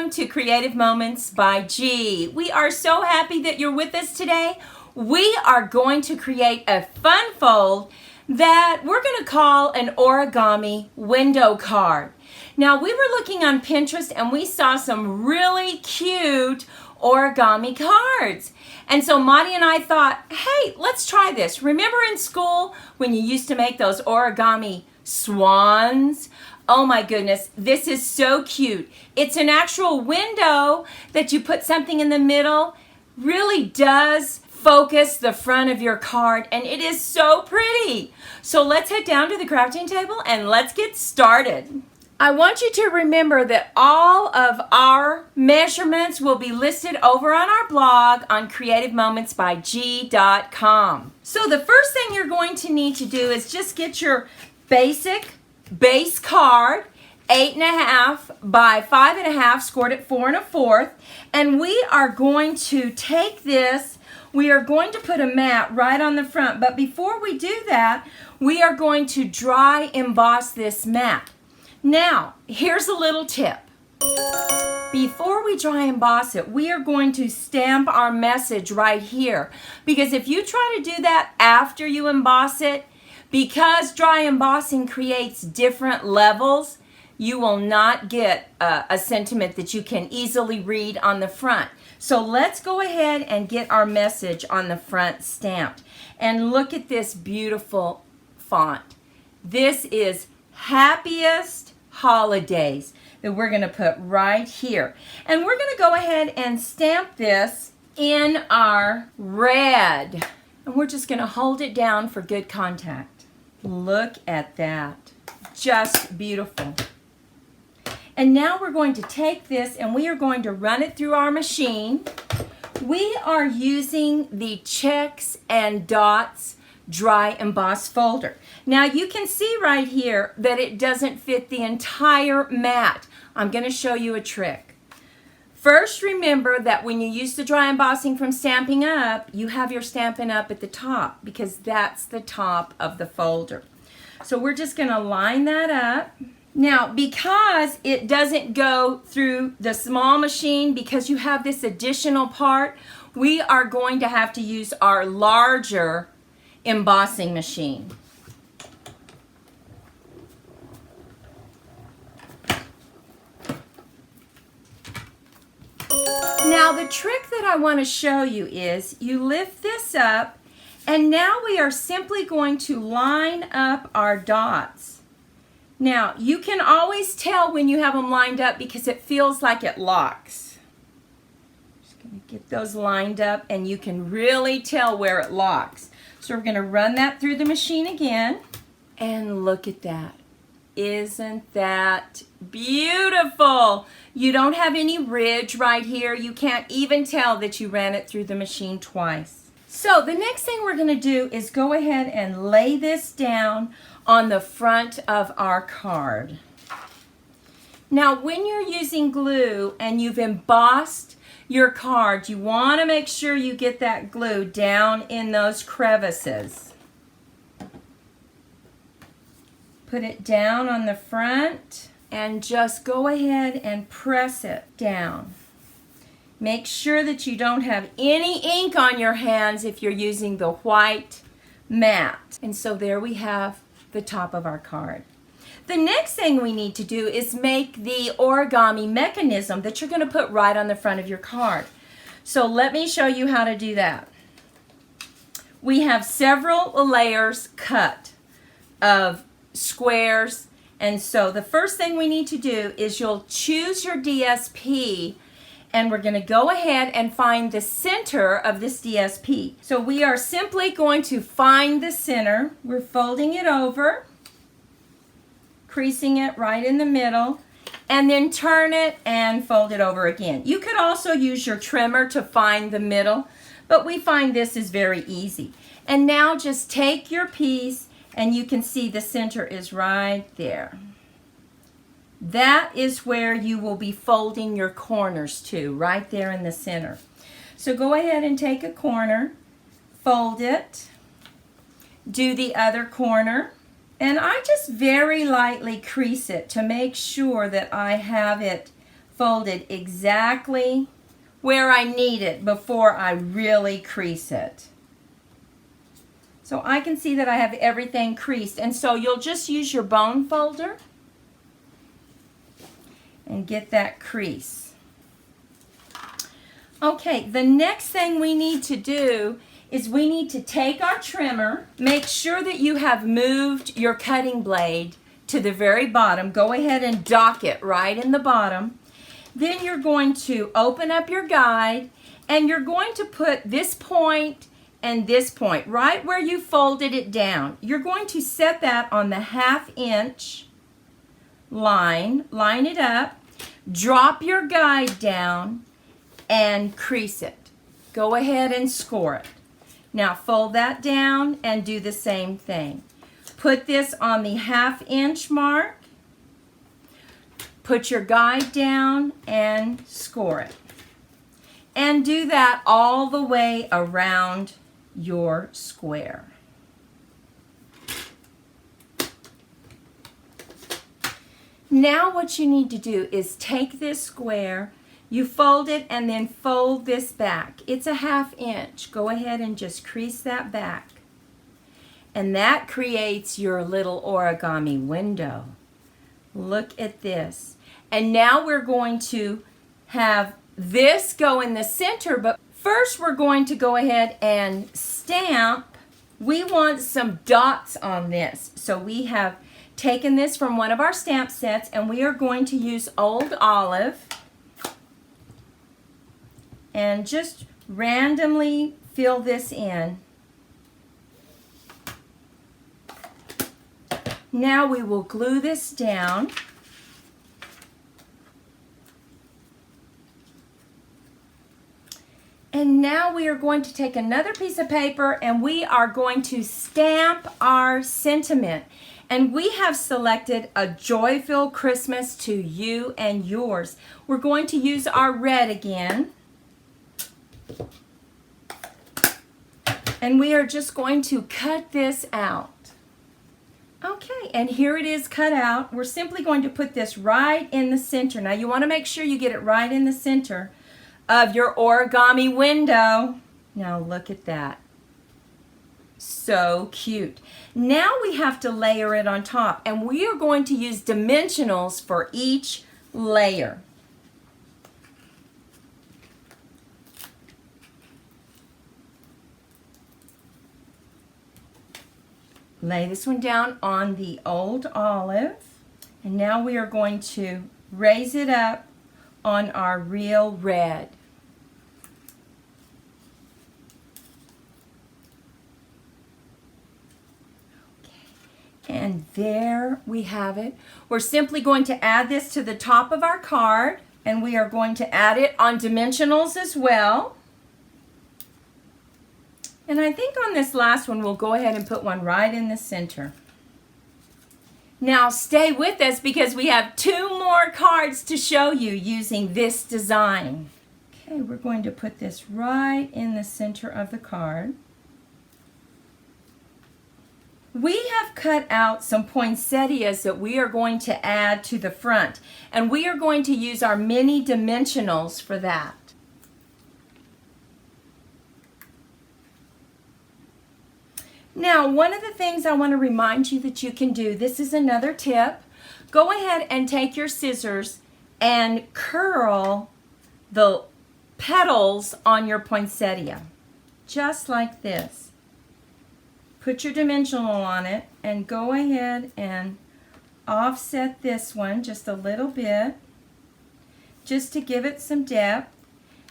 Welcome to Creative Moments by G. We are so happy that you're with us today. We are going to create a fun fold that we're going to call an origami window card. Now, we were looking on Pinterest and we saw some really cute origami cards. And so Monty and I thought, hey, let's try this. Remember in school when you used to make those origami swans? Oh my goodness, this is so cute. It's an actual window that you put something in the middle. Really does focus the front of your card, and it is so pretty. So let's head down to the crafting table and let's get started. I want you to remember that all of our measurements will be listed over on our blog on creativemomentsbyg.com. So the first thing you're going to need to do is just get your basic base card, 8.5 by 5.5, scored at 4 1/4, and we are going to take this. We are going to put a mat right on the front, but before we do that, we are going to dry emboss this mat. Now, here's a little tip. Before we dry emboss it, we are going to stamp our message right here, because if you try to do that after you emboss it, because dry embossing creates different levels, you will not get a sentiment that you can easily read on the front. So let's go ahead and get our message on the front stamped. And look at this beautiful font. This is Happiest Holidays that we're going to put right here. And we're going to go ahead and stamp this in our red. And we're just going to hold it down for good contact. Look at that. Just beautiful. And now we're going to take this and we are going to run it through our machine. We are using the Checks and Dots dry emboss folder. Now you can see right here that it doesn't fit the entire mat. I'm going to show you a trick. First, remember that when you use the dry embossing from Stampin' Up, you have your Stampin' Up at the top because that's the top of the folder. So we're just going to line that up. Now, because it doesn't go through the small machine, because you have this additional part, we are going to have to use our larger embossing machine. Now the trick that I want to show you is you lift this up and now we are simply going to line up our dots. Now you can always tell when you have them lined up because it feels like it locks. Just going to get those lined up and you can really tell where it locks. So we're going to run that through the machine again and look at that. Isn't that beautiful? You don't have any ridge right here. You can't even tell that you ran it through the machine twice. So the next thing we're going to do is go ahead and lay this down on the front of our card. Now when you're using glue and you've embossed your card, you want to make sure you get that glue down in those crevices. Put it down on the front and just go ahead and press it down. Make sure that you don't have any ink on your hands if you're using the white mat. And so there we have the top of our card. The next thing we need to do is make the origami mechanism that you're going to put right on the front of your card. So let me show you how to do that. We have several layers cut of squares, and so the first thing we need to do is you'll choose your DSP and we're going to go ahead and find the center of this DSP. So we are simply going to find the center. We're folding it over, creasing it right in the middle, and then turn it and fold it over again. You could also use your trimmer to find the middle, but we find this is very easy. And now just take your piece and you can see the center is right there. That is where you will be folding your corners to, right there in the center. So go ahead and take a corner, fold it, do the other corner, and I just very lightly crease it to make sure that I have it folded exactly where I need it before I really crease it. So I can see that I have everything creased, and so you'll just use your bone folder and get that crease. Okay, the next thing we need to do is we need to take our trimmer, make sure that you have moved your cutting blade to the very bottom. Go ahead and dock it right in the bottom. Then you're going to open up your guide and you're going to put this point and this point right where you folded it down. You're going to set that on the 1/2 inch line it up, drop your guide down and crease it. Go ahead and score it. Now fold that down and do the same thing. Put this on the 1/2 inch mark, put your guide down and score it. And do that all the way around your square. Now what you need to do is take this square, you fold it and then fold this back. It's a 1/2 inch. Go ahead and just crease that back. And that creates your little origami window. Look at this. And now we're going to have this go in the center, but first we're going to go ahead and stamp. We want some dots on this. So we have taken this from one of our stamp sets and we are going to use Old Olive and just randomly fill this in. Now we will glue this down. And now we are going to take another piece of paper and we are going to stamp our sentiment. And we have selected a joy-filled Christmas to you and yours. We're going to use our red again. And we are just going to cut this out. Okay, and here it is cut out. We're simply going to put this right in the center. Now you want to make sure you get it right in the center of your origami window. Now look at that. So cute. Now we have to layer it on top, and we are going to use dimensionals for each layer. Lay this one down on the Old Olive, and now we are going to raise it up on our real red. And there we have it. We're simply going to add this to the top of our card, and we are going to add it on dimensionals as well. And I think on this last one, we'll go ahead and put one right in the center. Now stay with us because we have 2 more cards to show you using this design. Okay, we're going to put this right in the center of the card. We have cut out some poinsettias that we are going to add to the front, and we are going to use our mini dimensionals for that. Now, one of the things I want to remind you that you can do, this is another tip, go ahead and take your scissors and curl the petals on your poinsettia, just like this. Put your dimensional on it and go ahead and offset this one just a little bit, just to give it some depth.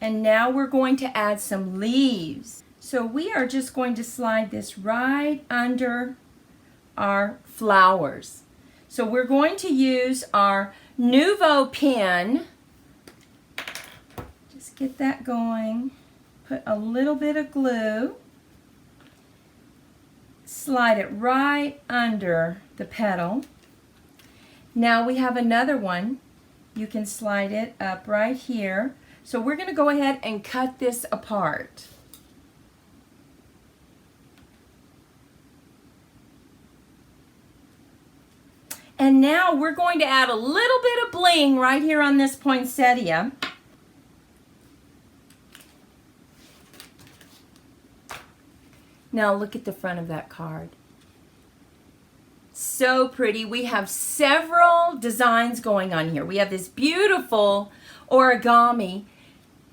And now we're going to add some leaves. So we are just going to slide this right under our flowers. So we're going to use our Nouveau pen. Just get that going. Put a little bit of glue. Slide it right under the petal. Now we have another one. You can slide it up right here. So we're going to go ahead and cut this apart. And now we're going to add a little bit of bling right here on this poinsettia. Now look at the front of that card. So pretty. We have several designs going on here. We have this beautiful origami.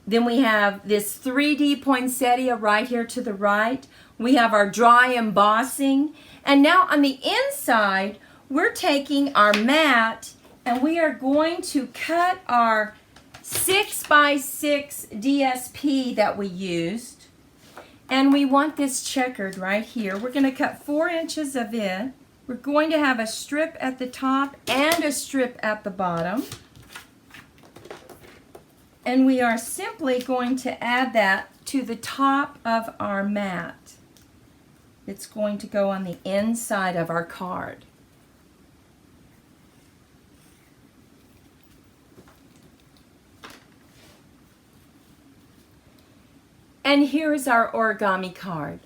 Then we have this 3D poinsettia right here to the right. We have our dry embossing. And now on the inside, we're taking our mat and we are going to cut our 6x6 DSP that we used. And we want this checkered right here. We're going to cut 4 inches of it. We're going to have a strip at the top and a strip at the bottom. And we are simply going to add that to the top of our mat. It's going to go on the inside of our card. And here is our origami card.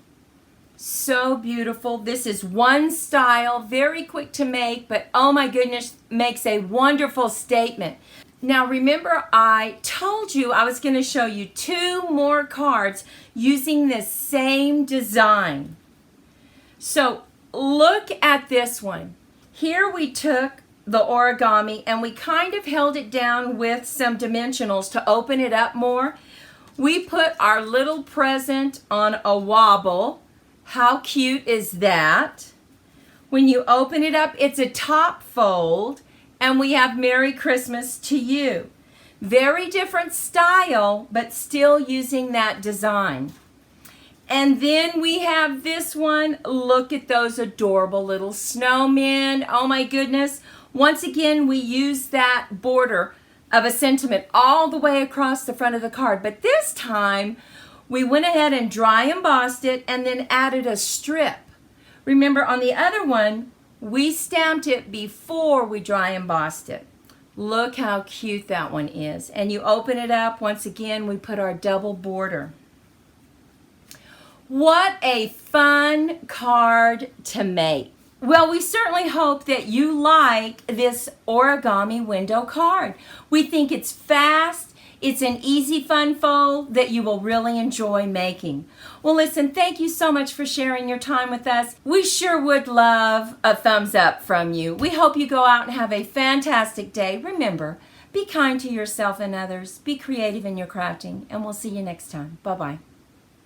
So beautiful. This is one style, very quick to make, but oh my goodness, makes a wonderful statement. Now remember, I told you I was going to show you 2 more cards using this same design. So look at this one. Here we took the origami and we kind of held it down with some dimensionals to open it up more. We put our little present on a wobble. How cute is that? When you open it up, it's a top fold, and we have Merry Christmas to you. Very different style, but still using that design. And then we have this one. Look at those adorable little snowmen. Oh my goodness. Once again, we use that border of a sentiment all the way across the front of the card. But this time, we went ahead and dry embossed it and then added a strip. Remember, on the other one, we stamped it before we dry embossed it. Look how cute that one is. And you open it up, once again, we put our double border. What a fun card to make. Well, we certainly hope that you like this origami window card. We think it's fast, it's an easy fun fold that you will really enjoy making. Well, listen, thank you so much for sharing your time with us. We sure would love a thumbs up from you. We hope you go out and have a fantastic day. Remember, be kind to yourself and others, be creative in your crafting, and we'll see you next time. Bye-bye.